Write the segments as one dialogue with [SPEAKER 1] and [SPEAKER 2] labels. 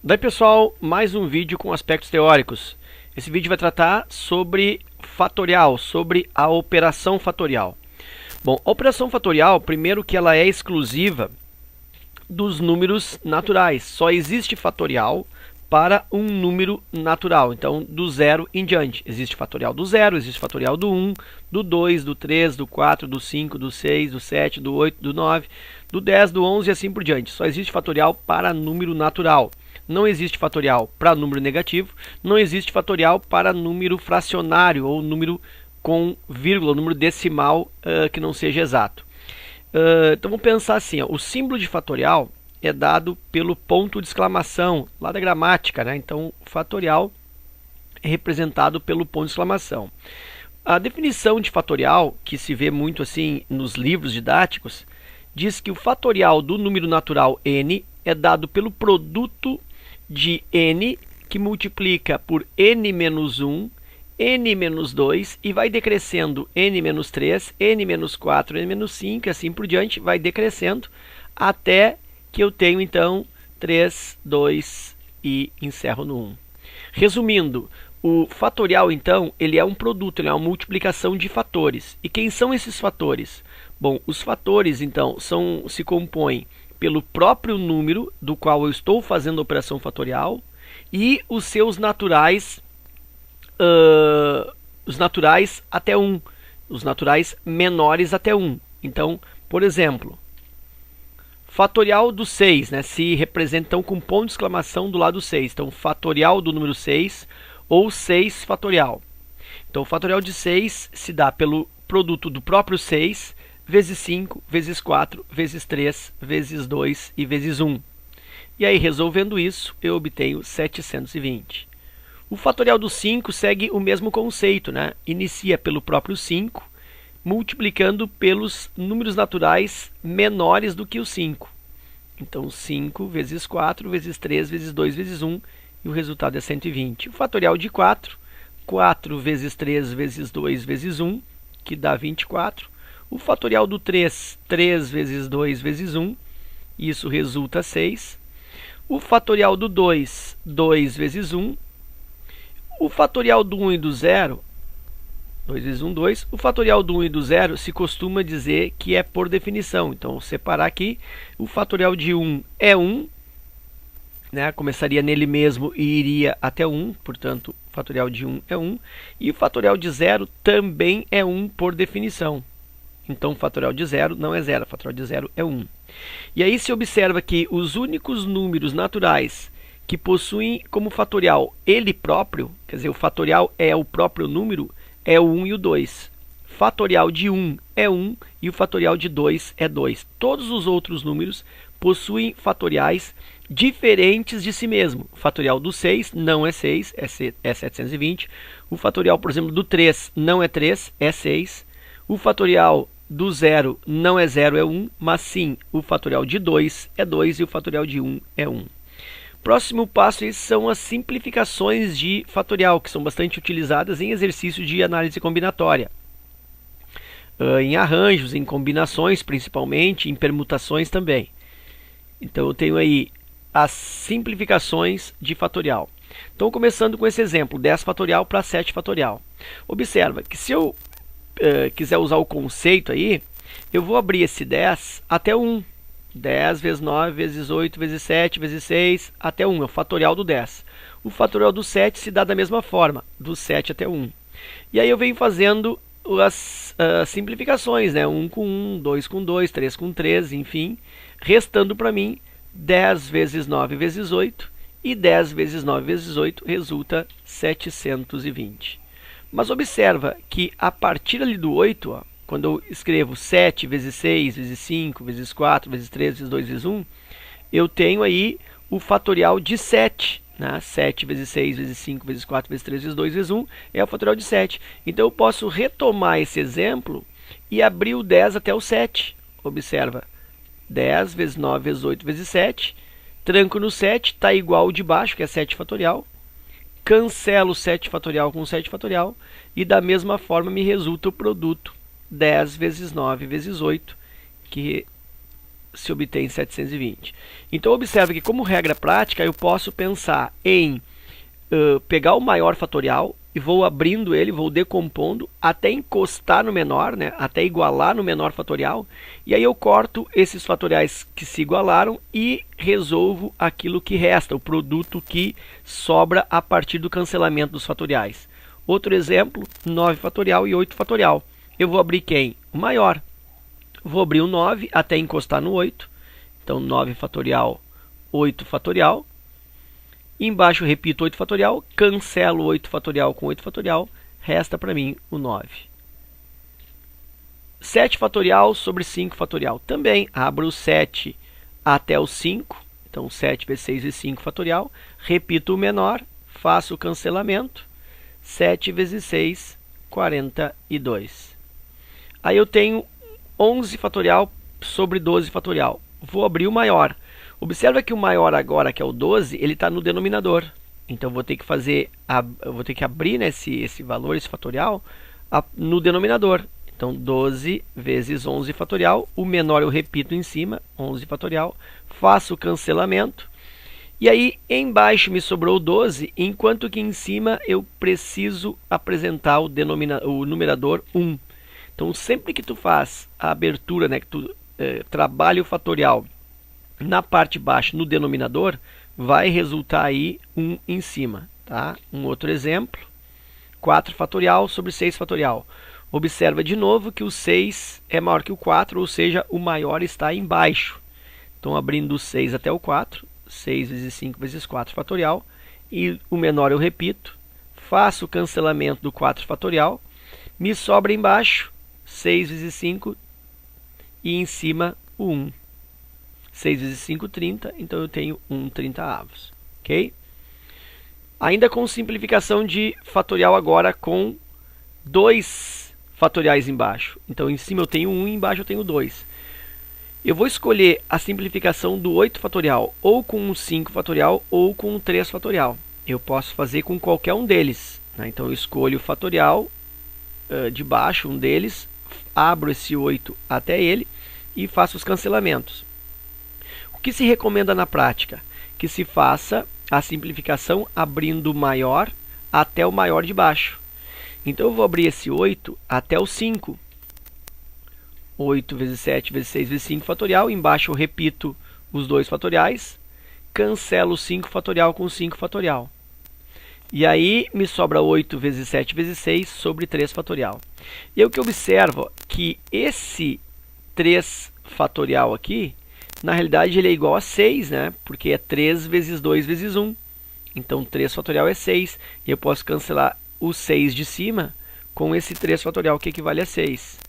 [SPEAKER 1] Daí pessoal, mais um vídeo com aspectos teóricos. Esse vídeo vai tratar sobre fatorial, sobre a operação fatorial. Bom, a operação fatorial, primeiro que ela é exclusiva dos números naturais. Só existe fatorial para um número natural. Então, do zero em diante. Existe fatorial do zero, existe fatorial do 1, do 2, do 3, do 4, do 5, do 6, do 7, do 8, do 9, do 10, do 11 e assim por diante. Só existe fatorial para número natural. Não existe fatorial para número negativo, não existe fatorial para número fracionário ou número com vírgula, número decimal que não seja exato. Então vamos pensar assim, ó, o símbolo de fatorial é dado pelo ponto de exclamação, lá da gramática, né? Então o fatorial é representado pelo ponto de exclamação. A definição de fatorial, que se vê muito assim nos livros didáticos, diz que o fatorial do número natural n é dado pelo produto de n, que multiplica por n menos 1, n menos 2, e vai decrescendo n menos 3, n menos 4, n menos 5, e assim por diante, vai decrescendo, até que eu tenho, então, 3, 2 e encerro no 1. Resumindo, o fatorial, então, ele é um produto, ele é uma multiplicação de fatores. E quem são esses fatores? Bom, os fatores, então, se compõem pelo próprio número do qual eu estou fazendo a operação fatorial e os seus naturais, até 1, os naturais menores até 1. Então, por exemplo, fatorial do 6, né, se representa então, com ponto de exclamação do lado 6. Então, fatorial do número 6 ou 6 fatorial. Então, o fatorial de 6 se dá pelo produto do próprio 6 vezes 5, vezes 4, vezes 3, vezes 2 e vezes 1. E aí, resolvendo isso, eu obtenho 720. O fatorial do 5 segue o mesmo conceito, né? Inicia pelo próprio 5, multiplicando pelos números naturais menores do que o 5. Então, 5 vezes 4, vezes 3, vezes 2, vezes 1, e o resultado é 120. O fatorial de 4, 4 vezes 3, vezes 2, vezes 1, que dá 24. O fatorial do 3, 3 vezes 2 vezes 1, isso resulta 6. O fatorial do 2, 2 vezes 1. O fatorial do 1 e do 0, 2 vezes 1, 2. O fatorial do 1 e do 0 se costuma dizer que é por definição. Então, vou separar aqui. O fatorial de 1 é 1, né? Começaria nele mesmo e iria até 1, portanto, o fatorial de 1 é 1. E o fatorial de 0 também é 1 por definição. Então, o fatorial de 0 não é 0, o fatorial de 0 é 1. E aí se observa que os únicos números naturais que possuem como fatorial ele próprio, quer dizer, o fatorial é o próprio número, é o 1 e o 2. Fatorial de 1 é 1 e o fatorial de 2 é 2. Todos os outros números possuem fatoriais diferentes de si mesmo. O fatorial do 6 não é 6, é 720. O fatorial, por exemplo, do 3 não é 3, é 6. O fatorial do 0 não é 0, é 1, mas sim o fatorial de 2 é 2 e o fatorial de 1 é 1. Próximo passo são as simplificações de fatorial, que são bastante utilizadas em exercícios de análise combinatória. Em arranjos, em combinações principalmente, em permutações também. Então eu tenho aí as simplificações de fatorial. Então começando com esse exemplo, 10 fatorial para 7 fatorial. Observa que se eu quiser usar o conceito aí, eu vou abrir esse 10 até 1. 10 vezes 9 vezes 8 vezes 7 vezes 6 até 1, é o fatorial do 10. O fatorial do 7 se dá da mesma forma, do 7 até 1. E aí eu venho fazendo as simplificações, né? 1 com 1, 2 com 2, 3 com 3, enfim, restando para mim 10 vezes 9 vezes 8, e 10 vezes 9 vezes 8 resulta 720. Mas observa que a partir ali do 8, ó, quando eu escrevo 7 vezes 6, vezes 5, vezes 4, vezes 3, vezes 2, vezes 1, eu tenho aí o fatorial de 7. Né? 7 vezes 6, vezes 5, vezes 4, vezes 3, vezes 2, vezes 1 é o fatorial de 7. Então eu posso retomar esse exemplo e abrir o 10 até o 7. Observa, 10 vezes 9 vezes 8 vezes 7. Tranco no 7, está igual ao de baixo, que é 7 fatorial. Cancelo 7 fatorial com 7 fatorial e da mesma forma me resulta o produto 10 vezes 9 vezes 8, que se obtém 720. Então observe que, como regra prática, eu posso pensar em pegar o maior fatorial e vou abrindo ele, vou decompondo até encostar no menor, né? Até igualar no menor fatorial. E aí eu corto esses fatoriais que se igualaram e resolvo aquilo que resta, o produto que sobra a partir do cancelamento dos fatoriais. Outro exemplo, 9 fatorial e 8 fatorial. Eu vou abrir quem? O maior. Vou abrir o 9 até encostar no 8. Então 9 fatorial, 8 fatorial. Embaixo repito 8 fatorial, cancelo 8 fatorial com 8 fatorial, resta para mim o 9. 7 fatorial sobre 5 fatorial. Também abro o 7 até o 5, então 7 vezes 6 vezes 5 fatorial. Repito o menor, faço o cancelamento, 7 vezes 6, 42. Aí eu tenho 11 fatorial sobre 12 fatorial. Vou abrir o maior. Observa que o maior agora, que é o 12, ele está no denominador. Então vou ter que vou ter que abrir, né, esse valor, esse fatorial, no denominador. Então 12 vezes 11 fatorial, o menor eu repito em cima, 11 fatorial, faço o cancelamento. E aí embaixo me sobrou 12, enquanto que em cima eu preciso apresentar o numerador 1. Então sempre que tu faz a abertura, né, que tu trabalha o fatorial na parte de baixo, no denominador, vai resultar aí 1 em cima, tá? Um outro exemplo, 4 fatorial sobre 6 fatorial. Observa de novo que o 6 é maior que o 4, ou seja, o maior está embaixo. Então, abrindo o 6 até o 4, 6 vezes 5 vezes 4 fatorial, e o menor eu repito, faço o cancelamento do 4 fatorial, me sobra embaixo 6 vezes 5 e em cima o 1. 6 vezes 5, 30, então eu tenho 1/30. Ok? Ainda com simplificação de fatorial agora com 2 fatoriais embaixo. Então em cima eu tenho 1 e embaixo eu tenho 2. Eu vou escolher a simplificação do 8 fatorial ou com um 5 fatorial ou com um 3 fatorial. Eu posso fazer com qualquer um deles, né? Então eu escolho o fatorial de baixo, um deles, abro esse 8 até ele e faço os cancelamentos. O que se recomenda na prática? Que se faça a simplificação abrindo o maior até o maior de baixo. Então eu vou abrir esse 8 até o 5. 8 vezes 7 vezes 6 vezes 5 fatorial. Embaixo eu repito os 2 fatoriais. Cancelo 5 fatorial com 5 fatorial. E aí me sobra 8 vezes 7 vezes 6 sobre 3 fatorial. E o que eu observo que esse 3 fatorial aqui, na realidade ele é igual a 6, né? Porque é 3 vezes 2 vezes 1. Então 3 fatorial é 6. E eu posso cancelar o 6 de cima com esse 3 fatorial que equivale a 6.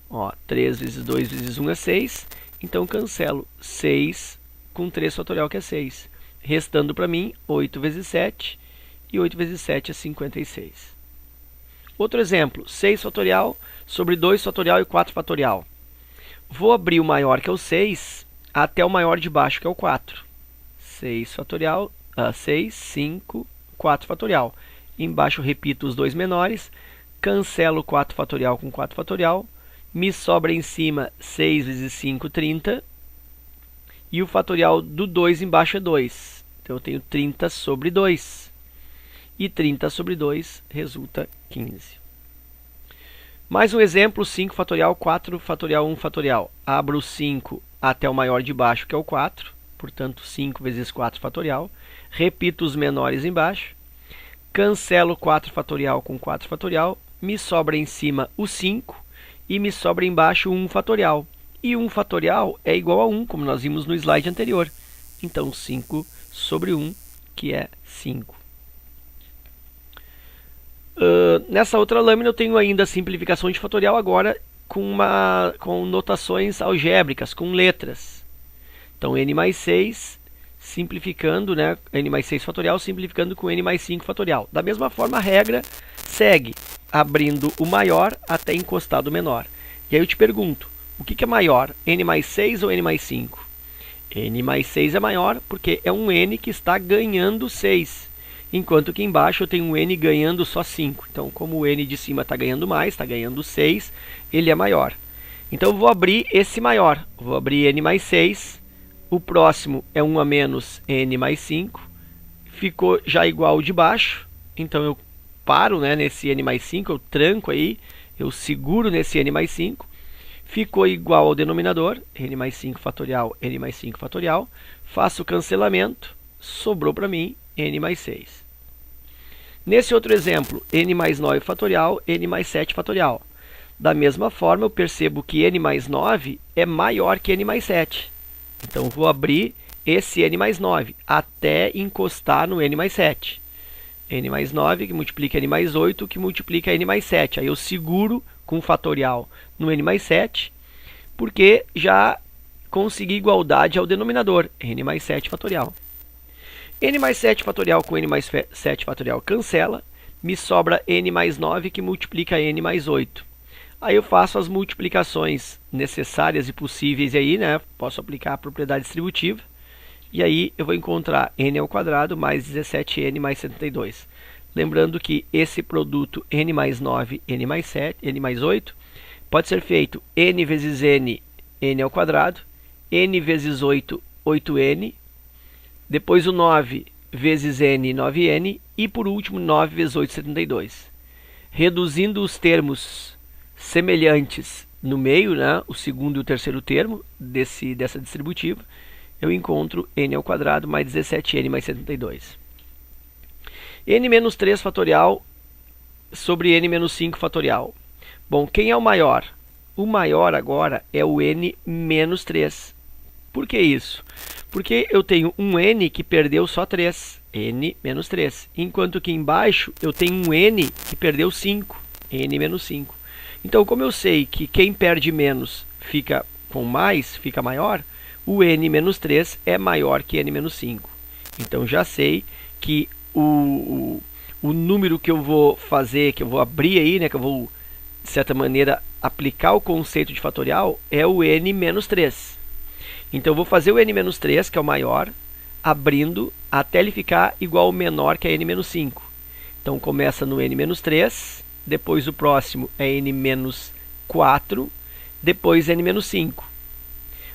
[SPEAKER 1] Ó, 3 vezes 2 vezes 1 é 6. Então cancelo 6 com 3 fatorial que é 6. Restando para mim 8 vezes 7. E 8 vezes 7 é 56. Outro exemplo, 6 fatorial sobre 2 fatorial e 4 fatorial. Vou abrir o maior, que é o 6, até o maior de baixo, que é o 4. 6 fatorial, 6, 5, 4 fatorial. Embaixo repito os dois menores, cancelo 4 fatorial com 4 fatorial, me sobra em cima 6 vezes 5, 30, e o fatorial do 2 embaixo é 2. Então eu tenho 30 sobre 2. E 30 sobre 2 resulta 15. Mais um exemplo, 5 fatorial, 4 fatorial, 1 fatorial. Abro o 5 até o maior de baixo, que é o 4. Portanto, 5 vezes 4 fatorial. Repito os menores embaixo. Cancelo 4 fatorial com 4 fatorial. Me sobra em cima o 5. E me sobra embaixo 1 fatorial. E 1 fatorial é igual a 1, como nós vimos no slide anterior. Então, 5 sobre 1, que é 5. Nessa outra lâmina eu tenho ainda a simplificação de fatorial agora com notações algébricas, com letras. Então n mais 6 simplificando, né, n mais 6 fatorial simplificando com n mais 5 fatorial. Da mesma forma a regra segue, abrindo o maior até encostar do menor. E aí eu te pergunto, o que é maior, n mais 6 ou n mais 5? N mais 6 é maior porque é um n que está ganhando 6. Enquanto que embaixo eu tenho um n ganhando só 5. Então, como o n de cima está ganhando mais, está ganhando 6, ele é maior. Então eu vou abrir esse maior, vou abrir n mais 6, o próximo é 1 a menos n mais 5, ficou já igual de baixo, então eu paro, né, nesse n mais 5, eu tranco aí, eu seguro nesse n mais 5, ficou igual ao denominador, n mais 5 fatorial, n mais 5 fatorial, faço o cancelamento, sobrou para mim n mais 6. Nesse outro exemplo, n mais 9 fatorial, n mais 7 fatorial. Da mesma forma, eu percebo que n mais 9 é maior que n mais 7. Então, vou abrir esse n mais 9 até encostar no n mais 7. N mais 9 que multiplica n mais 8, que multiplica n mais 7. Aí eu seguro com fatorial no n mais 7, porque já consegui igualdade ao denominador, n mais 7 fatorial. N mais 7 fatorial com n mais 7 fatorial cancela, me sobra n mais 9 que multiplica n mais 8. Aí eu faço as multiplicações necessárias e possíveis aí, né? Posso aplicar a propriedade distributiva. E aí eu vou encontrar n ao quadrado mais 17n mais 72. Lembrando que esse produto n mais 9, n mais 7, n mais 8, pode ser feito n vezes n, n ao quadrado, n vezes 8, 8n, depois o 9 vezes n, 9n, e por último 9 vezes 8, 72. Reduzindo os termos semelhantes no meio, né, o segundo e o terceiro termo dessa distributiva, eu encontro n ao quadrado mais 17n mais 72. n menos 3 fatorial sobre n menos 5 fatorial. Bom, quem é o maior? O maior agora é o n menos 3. Por que isso? Porque eu tenho um n que perdeu só 3, n menos 3. Enquanto que embaixo eu tenho um n que perdeu 5, n menos 5. Então, como eu sei que quem perde menos fica com mais, fica maior, o n menos 3 é maior que n menos 5. Então, já sei que o número que eu vou fazer, que eu vou abrir aí, né, que eu vou, de certa maneira, aplicar o conceito de fatorial, é o n menos 3. Então, eu vou fazer o n menos 3, que é o maior, abrindo até ele ficar igual ao menor, que é n menos 5. Então, começa no n menos 3, depois o próximo é n menos 4, depois n menos 5.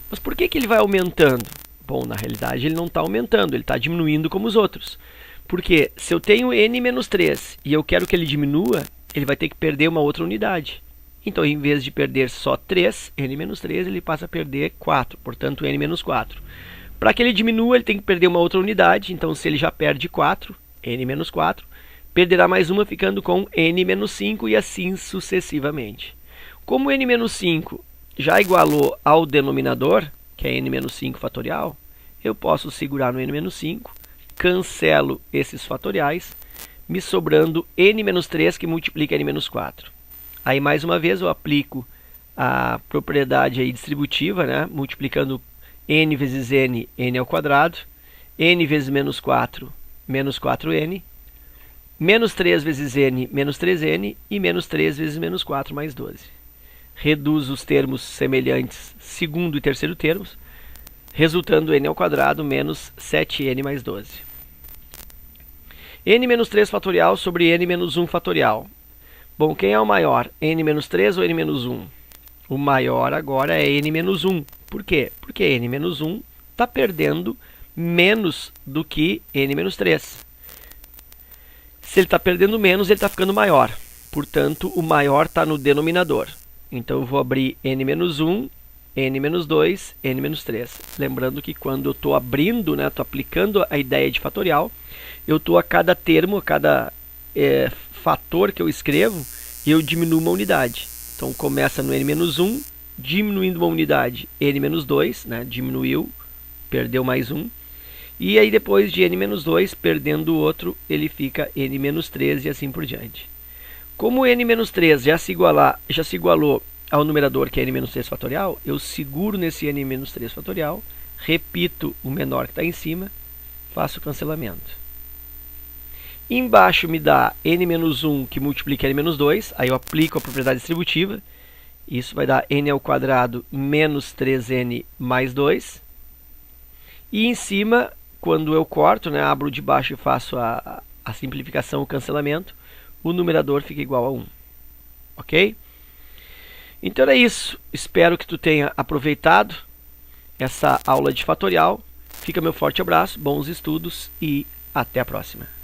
[SPEAKER 1] Mas por que ele vai aumentando? Bom, na realidade ele não está aumentando, ele está diminuindo como os outros. Porque se eu tenho n menos 3 e eu quero que ele diminua, ele vai ter que perder uma outra unidade. Então, em vez de perder só 3, n menos 3, ele passa a perder 4, portanto n menos 4. Para que ele diminua, ele tem que perder uma outra unidade, então se ele já perde 4, n menos 4, perderá mais uma ficando com n menos 5 e assim sucessivamente. Como n menos 5 já igualou ao denominador, que é n menos 5 fatorial, eu posso segurar no n menos 5, cancelo esses fatoriais, me sobrando n menos 3 que multiplica n menos 4. Aí mais uma vez eu aplico a propriedade aí distributiva, né? Multiplicando n vezes n, n ao quadrado, n vezes menos 4, menos 4n, menos 3 vezes n, menos 3n, e menos 3 vezes menos 4, mais 12. Reduz os termos semelhantes, segundo e terceiro termos, resultando n ao quadrado menos 7n mais 12. n menos 3 fatorial sobre n menos 1 fatorial. Bom, quem é o maior? n menos 3 ou n menos 1? O maior agora é n menos 1. Por quê? Porque n menos 1 está perdendo menos do que n menos 3. Se ele está perdendo menos, ele está ficando maior. Portanto, o maior está no denominador. Então, eu vou abrir n menos 1, n menos 2, n menos 3. Lembrando que quando eu estou abrindo, né, estou aplicando a ideia de fatorial, eu estou a cada termo, a cada fator que eu escrevo, eu diminuo uma unidade. Então, começa no n menos 1, diminuindo uma unidade, n menos 2, né, diminuiu, perdeu mais 1. E aí, depois de n menos 2, perdendo o outro, ele fica n menos 3 e assim por diante. Como n menos 3 já se igualou ao numerador, que é n menos 3 fatorial, eu seguro nesse n menos 3 fatorial, repito o menor que está em cima, faço o cancelamento. Embaixo me dá n menos 1 que multiplica n menos 2, aí eu aplico a propriedade distributiva, isso vai dar n ao quadrado menos 3n mais 2. E em cima, quando eu corto, né, abro de baixo e faço a simplificação, o cancelamento, o numerador fica igual a 1. Ok? Então é isso. Espero que tu tenha aproveitado essa aula de fatorial. Fica meu forte abraço, bons estudos e até a próxima.